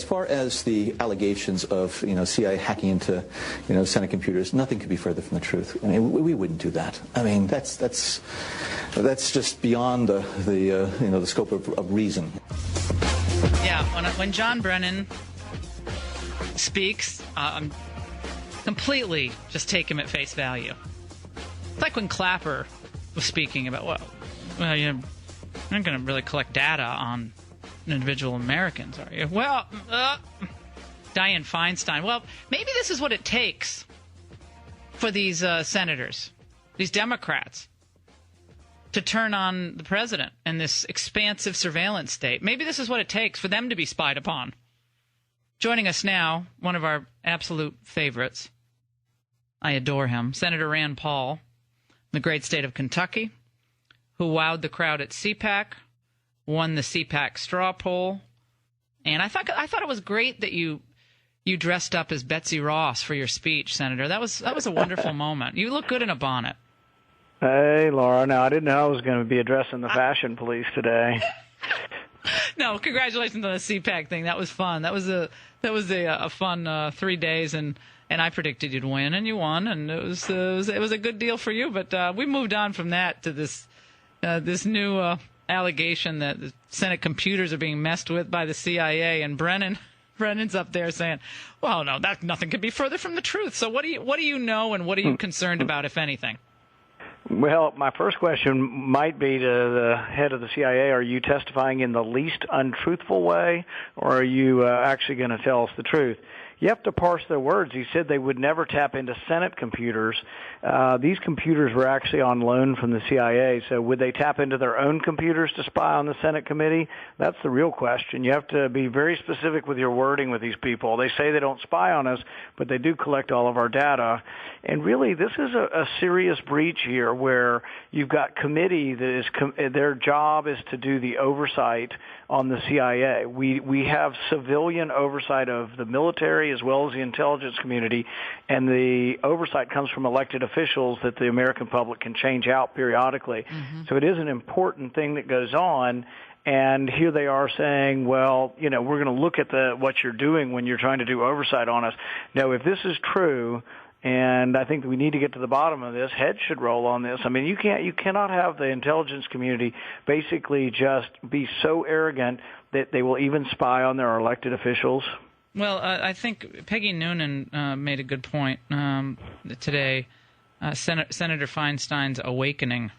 as far as the allegations of CIA hacking into Senate computers, nothing could be further from the truth. I mean, we wouldn't do that. I mean, that's just beyond the scope of reason. Yeah, when John Brennan speaks, completely just take him at face value. It's like when Clapper was speaking about, you're not going to really collect data on individual Americans, are you? Well, Dianne Feinstein. Well, maybe this is what it takes for these senators, these Democrats, to turn on the president in this expansive surveillance state. Maybe this is what it takes for them to be spied upon. Joining us now, one of our absolute favorites. I adore him, Senator Rand Paul, the great state of Kentucky, who wowed the crowd at CPAC, won the CPAC straw poll, and I thought it was great that you dressed up as Betsy Ross for your speech, Senator. That was a wonderful moment. You look good in a bonnet. Hey, Laura. Now, I didn't know I was going to be addressing the fashion police today. No, congratulations on the CPAC thing. That was fun. That was a fun 3 days, and I predicted you'd win, and you won, and it was a good deal for you. But we moved on from that to this new allegation that the Senate computers are being messed with by the CIA, and Brennan's up there saying, "Well, no, nothing could be further from the truth." So what do you know, and what are you concerned about, if anything? Well, my first question might be to the head of the CIA, are you testifying in the least untruthful way, or are you actually going to tell us the truth? You have to parse their words. He said they would never tap into Senate computers. These computers were actually on loan from the CIA, so would they tap into their own computers to spy on the Senate committee? That's the real question. You have to be very specific with your wording with these people. They say they don't spy on us, but they do collect all of our data. And really, this is a serious breach here where you've got committee that is their job is to do the oversight on the CIA. We have civilian oversight of the military as well as the intelligence community, and the oversight comes from elected officials that the American public can change out periodically. Mm-hmm. So it is an important thing that goes on. And here they are saying, well, we're going to look at what you're doing when you're trying to do oversight on us. Now, if this is true, and I think that we need to get to the bottom of this, heads should roll on this. I mean, you cannot have the intelligence community basically just be so arrogant that they will even spy on their elected officials. Well, I think Peggy Noonan made a good point today. Senator Feinstein's awakening.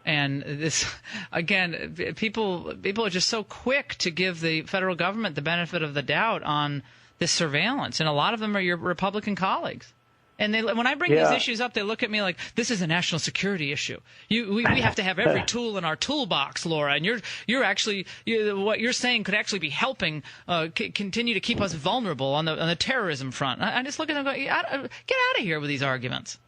And this, again, people are just so quick to give the federal government the benefit of the doubt on this surveillance. And a lot of them are your Republican colleagues. And when I bring these issues up, they look at me like, this is a national security issue. We have to have every tool in our toolbox, Laura. And you're actually, what you're saying could actually be helping continue to keep us vulnerable on the terrorism front. I just look at them and go, get out of here with these arguments.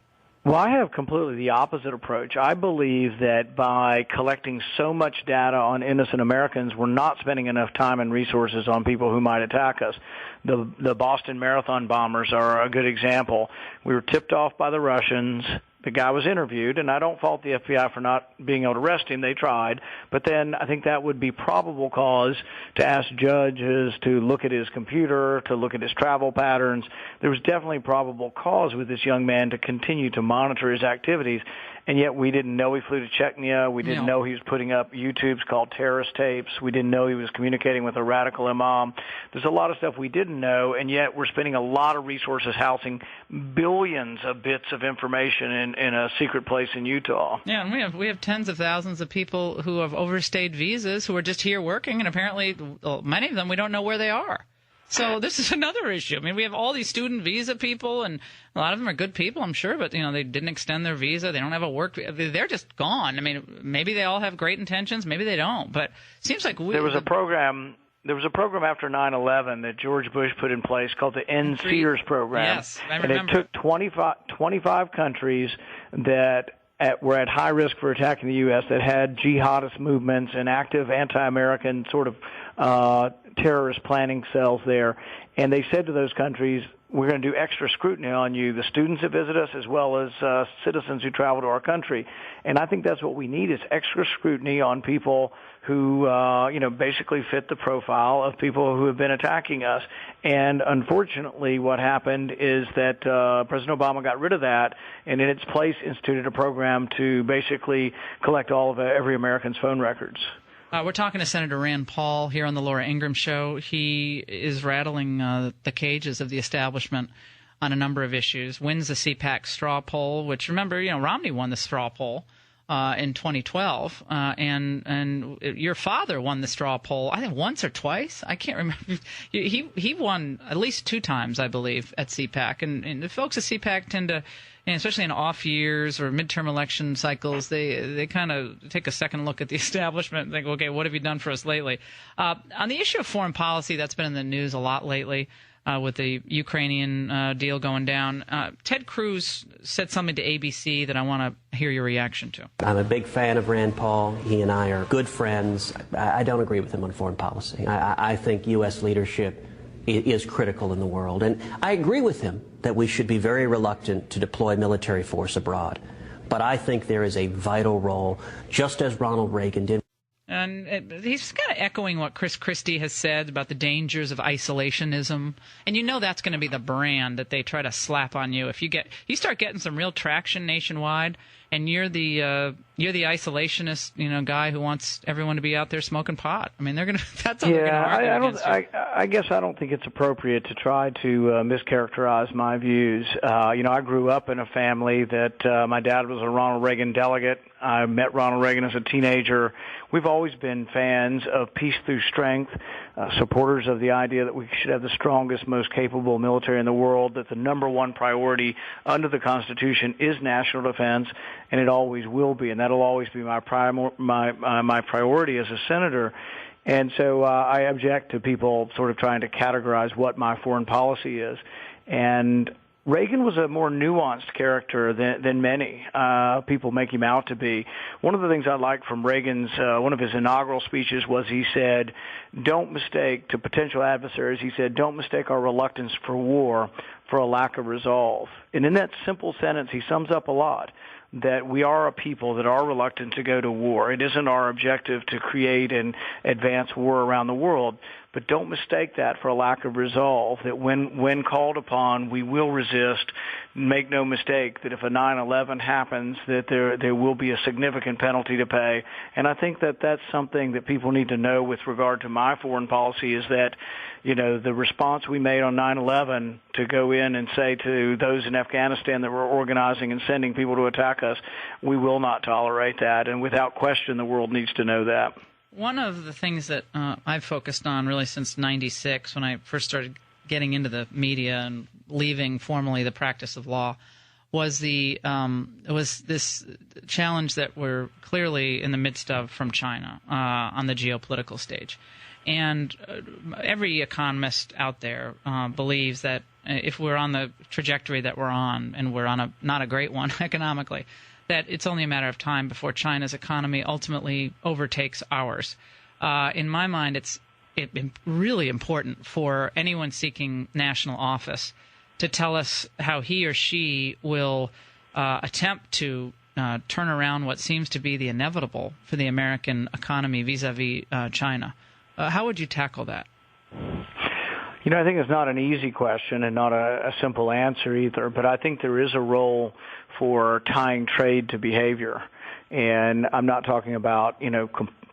Well, I have completely the opposite approach. I believe that by collecting so much data on innocent Americans, we're not spending enough time and resources on people who might attack us. The Boston Marathon bombers are a good example. We were tipped off by the Russians. The guy was interviewed, and I don't fault the FBI for not being able to arrest him. They tried. But then I think that would be probable cause to ask judges to look at his computer, to look at his travel patterns. There was definitely probable cause with this young man to continue to monitor his activities. And yet we didn't know he flew to Chechnya. We didn't know he was putting up YouTubes called terrorist tapes. We didn't know he was communicating with a radical imam. There's a lot of stuff we didn't know, and yet we're spending a lot of resources housing billions of bits of information in a secret place in Utah. Yeah, and we have tens of thousands of people who have overstayed visas who are just here working, and apparently many of them we don't know where they are. So this is another issue. I mean, we have all these student visa people, and a lot of them are good people, I'm sure, but, they didn't extend their visa. They don't have a work – they're just gone. I mean, maybe they all have great intentions. Maybe they don't. But it seems like There was a program after 9/11 that George Bush put in place called the End Sears program. Yes, I remember. And it took 25 countries that were at high risk for attacking the U.S., that had jihadist movements and active anti-American sort of terrorist planning cells there. And they said to those countries, we're going to do extra scrutiny on you, the students that visit us, as well as citizens who travel to our country. And I think that's what we need, is extra scrutiny on people who, basically fit the profile of people who have been attacking us. And unfortunately, what happened is that President Obama got rid of that, and in its place instituted a program to basically collect all of every American's phone records. We're talking to Senator Rand Paul here on the Laura Ingraham Show. He is rattling the cages of the establishment on a number of issues. Wins the CPAC straw poll, which, remember, Romney won the straw poll in 2012, and your father won the straw poll, I think once or twice. I can't remember. He won at least 2 times, I believe, at CPAC. And the folks at CPAC tend to, and especially in off years or midterm election cycles, they kind of take a second look at the establishment and think, okay, what have you done for us lately? On the issue of foreign policy, that's been in the news a lot lately with the Ukrainian deal going down. Ted Cruz said something to ABC that I want to hear your reaction to. I'm a big fan of Rand Paul. He and I are good friends. I don't agree with him on foreign policy. I think U.S. leadership is critical in the world. And I agree with him that we should be very reluctant to deploy military force abroad. But I think there is a vital role, just as Ronald Reagan did. And he's kind of echoing what Chris Christie has said about the dangers of isolationism. And that's going to be the brand that they try to slap on you. If you start getting some real traction nationwide, and you're the isolationist, guy who wants everyone to be out there smoking pot. I mean, they're gonna. That's how they're gonna argue against you. I guess I don't think it's appropriate to try to mischaracterize my views. I grew up in a family that my dad was a Ronald Reagan delegate. I met Ronald Reagan as a teenager. We've always been fans of peace through strength, supporters of the idea that we should have the strongest, most capable military in the world, that the number one priority under the Constitution is national defense, and it always will be, and that'll always be my priority as a senator. And so I object to people sort of trying to categorize what my foreign policy is. And Reagan was a more nuanced character than many people make him out to be. One of the things I liked from Reagan's, one of his inaugural speeches was he said, don't mistake, to potential adversaries, he said, don't mistake our reluctance for war for a lack of resolve. And in that simple sentence, he sums up a lot, that we are a people that are reluctant to go to war. It isn't our objective to create and advance war around the world. But don't mistake that for a lack of resolve, that when called upon, we will resist. Make no mistake that if a 9/11 happens, that there will be a significant penalty to pay. And I think that that's something that people need to know with regard to my foreign policy, is that, the response we made on 9/11 to go in and say to those in Afghanistan that were organizing and sending people to attack us, we will not tolerate that. And without question, the world needs to know that. One of the things that I've focused on really since '96, when I first started getting into the media and leaving formally the practice of law, was this challenge that we're clearly in the midst of from China on the geopolitical stage. And every economist out there believes that if we're on the trajectory that we're on, and we're on not a great one economically, that it's only a matter of time before China's economy ultimately overtakes ours. In my mind, it's really important for anyone seeking national office to tell us how he or she will attempt to turn around what seems to be the inevitable for the American economy vis-a-vis China. How would you tackle that? I think it's not an easy question and not a simple answer either, but I think there is a role for tying trade to behavior. And I'm not talking about,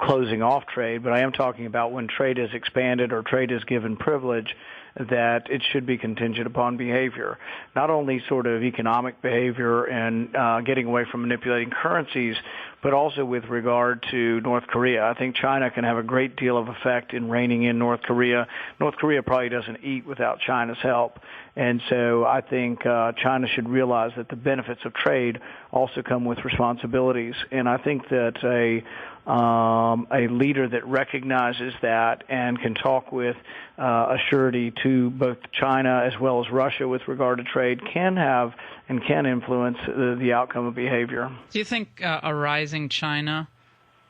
closing off trade, but I am talking about when trade is expanded or trade is given privilege, that it should be contingent upon behavior. Not only sort of economic behavior and getting away from manipulating currencies, but also with regard to North Korea. I think China can have a great deal of effect in reining in North Korea. North Korea probably doesn't eat without China's help. And so I think China should realize that the benefits of trade also come with responsibilities. And I think that a leader that recognizes that and can talk with a surety to both China as well as Russia with regard to trade can have and can influence the outcome of behavior. Do you think a rising China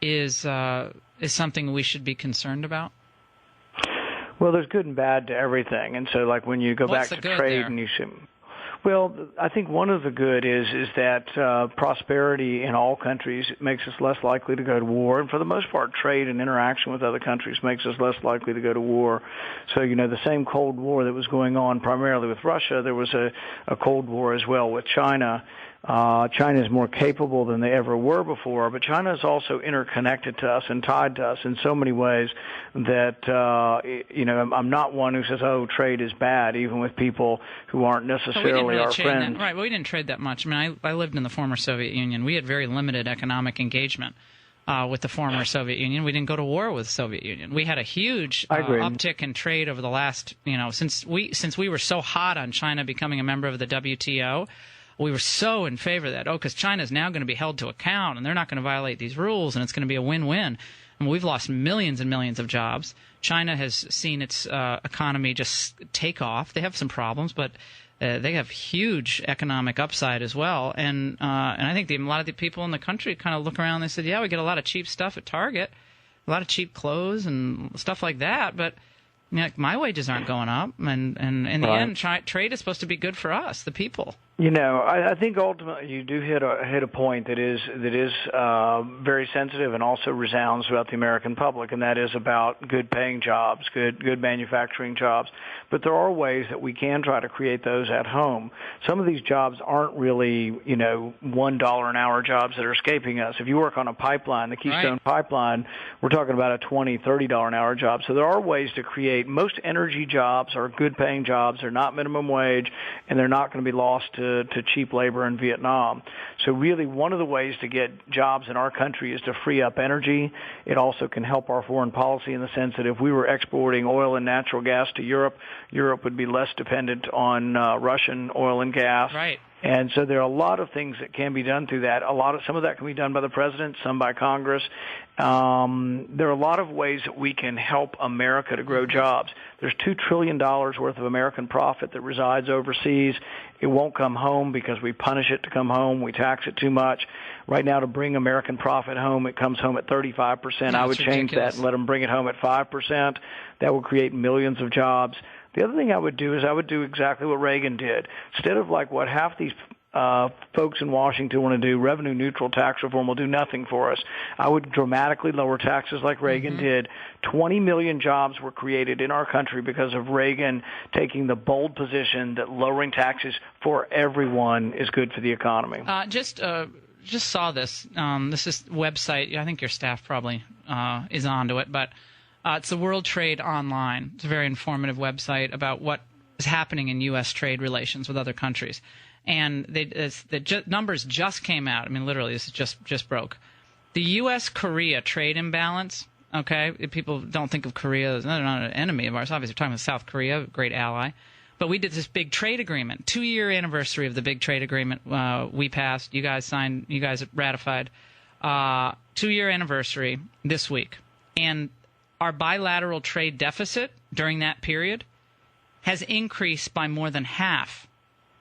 is something we should be concerned about? Well, there's good and bad to everything. And so, like, when you go What's back the to good trade there? and you see... Well, I think one of the good is that prosperity in all countries makes us less likely to go to war. And for the most part, trade and interaction with other countries makes us less likely to go to war. So, the same Cold War that was going on primarily with Russia, there was a Cold War as well with China. China is more capable than they ever were before, but China is also interconnected to us and tied to us in so many ways that, I'm not one who says, oh, trade is bad, even with people who aren't necessarily our friends. Right, well, we didn't trade that much. I mean, I lived in the former Soviet Union. We had very limited economic engagement with the former Soviet Union. We didn't go to war with the Soviet Union. We had a huge uptick in trade over the last, since we were so hot on China becoming a member of the WTO. We were so in favor of that. because China is now going to be held to account, and they're not going to violate these rules, and it's going to be a win-win. And we've lost millions and millions of jobs. China has seen its economy just take off. They have some problems, but they have huge economic upside as well. And I think a lot of the people in the country kind of look around and they said, yeah, we get a lot of cheap stuff at Target, a lot of cheap clothes and stuff like that, but my wages aren't going up. And in the end, trade is supposed to be good for us, the people. I think ultimately you do hit a point that is very sensitive and also resounds throughout the American public, and that is about good paying jobs, good manufacturing jobs. But there are ways that we can try to create those at home. Some of these jobs aren't really, $1 an hour jobs that are escaping us. If you work on a pipeline, the Keystone Pipeline, we're talking about a $20, $30 an hour job. So there are ways to create. Most energy jobs are good paying jobs. They're not minimum wage, and they're not going to be lost to cheap labor in Vietnam. So really one of the ways to get jobs in our country is to free up energy. It also can help our foreign policy in the sense that if we were exporting oil and natural gas to Europe, Europe would be less dependent on Russian oil and gas. Right. And so there are a lot of things that can be done through that. Some of that can be done by the president, some by Congress. There are a lot of ways that we can help America to grow jobs. There's $2 trillion worth of American profit that resides overseas. It won't come home because we punish it to come home. We tax it too much. Right now, to bring American profit home, it comes home at 35%. I would change that and let them bring it home at 5%. That would create millions of jobs. The other thing I would do is I would do exactly what Reagan did. Instead of like what half these folks in Washington want to do, revenue neutral tax reform will do nothing for us. I would dramatically lower taxes like Reagan did. 20 million jobs were created in our country because of Reagan taking the bold position that lowering taxes for everyone is good for the economy. Just saw this. This is website. I think your staff probably is onto it, but it's the World Trade Online. It's a very informative website about what is happening in U.S. trade relations with other countries. And the numbers just came out. I mean, literally, this is just broke. The U.S.-Korea trade imbalance, okay? People don't think of Korea as not an enemy of ours. Obviously, we're talking about South Korea, a great ally. But we did this big trade agreement, 2-year anniversary of the big trade agreement we passed. You guys signed, you guys ratified. 2-year anniversary this week. And our bilateral trade deficit during that period has increased by more than half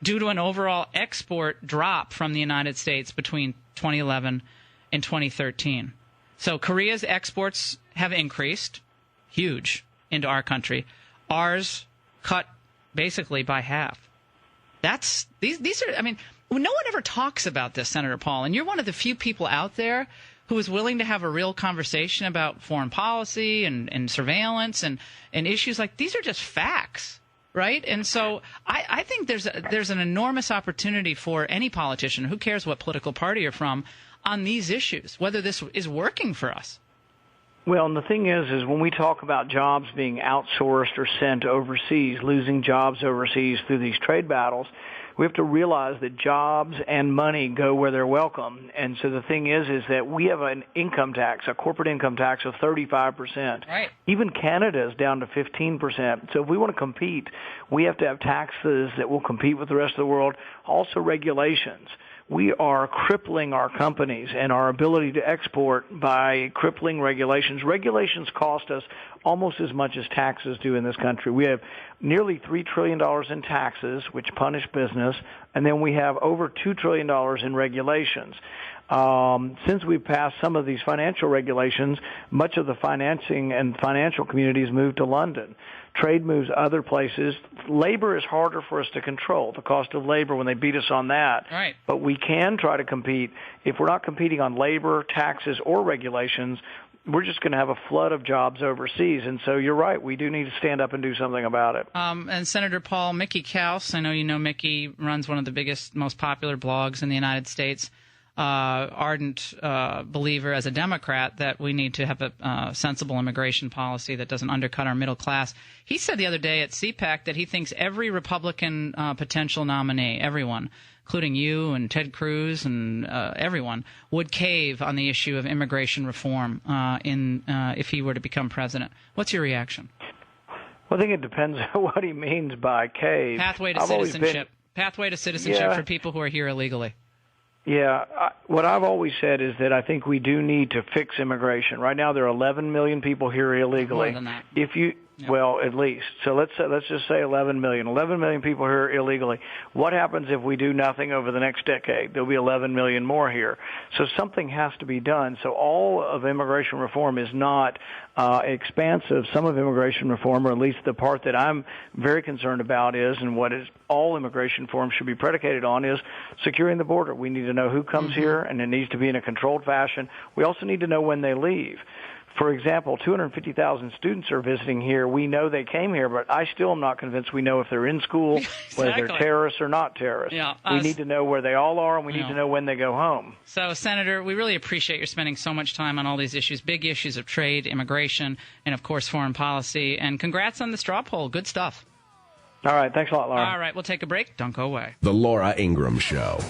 due to an overall export drop from the United States between 2011 and 2013. So Korea's exports have increased, huge, into our country. Ours cut basically by half. These are, I mean, no one ever talks about this, Senator Paul, and you're one of the few people out there who is willing to have a real conversation about foreign policy and surveillance and issues like these are just facts, right? And so I think there's an enormous opportunity for any politician, who cares what political party you're from, on these issues, whether this is working for us. Well, and the thing is when we talk about jobs being outsourced or sent overseas, losing jobs overseas through these trade battles, we have to realize that jobs and money go where they're welcome. And so the thing is that we have an income tax, a corporate income tax of 35%. Right. Even Canada is down to 15%. So if we want to compete, we have to have taxes that will compete with the rest of the world. Also regulations. We are crippling our companies and our ability to export by crippling regulations. Regulations cost us almost as much as taxes do in this country. We have nearly $3 trillion in taxes, which punish business, and then we have over $2 trillion in regulations. Since we've passed some of these financial regulations, much of the financing and financial communities moved to London. Trade moves other places. Labor is harder for us to control, the cost of labor when they beat us on that. Right. But we can try to compete. If we're not competing on labor, taxes, or regulations, we're just going to have a flood of jobs overseas. And so you're right. We do need to stand up and do something about it. And Senator Paul, Mickey Kaus, I know you know Mickey, runs one of the biggest, most popular blogs in the United States. Ardent believer as a Democrat that we need to have a sensible immigration policy that doesn't undercut our middle class. He said the other day at CPAC that he thinks every Republican potential nominee, everyone, including you and Ted Cruz and everyone, would cave on the issue of immigration reform if he were to become president. What's your reaction? Well, I think it depends on what he means by cave. Pathway to citizenship. Pathway to citizenship for people who are here illegally. Yeah, what I've always said is that I think we do need to fix immigration. Right now, there are 11 million people here illegally. More than that. Well, at least. So let's just say 11 million. 11 million people here illegally. What happens if we do nothing over the next decade? There'll be 11 million more here. So something has to be done. So all of immigration reform is not expansive. Some of immigration reform, or at least the part that I'm very concerned about is, and what is all immigration reform should be predicated on, is securing the border. We need to know who comes here, and it needs to be in a controlled fashion. We also need to know when they leave. For example, 250,000 students are visiting here. We know they came here, but I still am not convinced we know if they're in school, whether they're terrorists or not terrorists. Yeah, we need to know where they all are, and we need to know when they go home. So, Senator, we really appreciate your spending so much time on all these issues, big issues of trade, immigration, and, of course, foreign policy. And congrats on the straw poll. Good stuff. All right. Thanks a lot, Laura. All right. We'll take a break. Don't go away. The Laura Ingraham Show.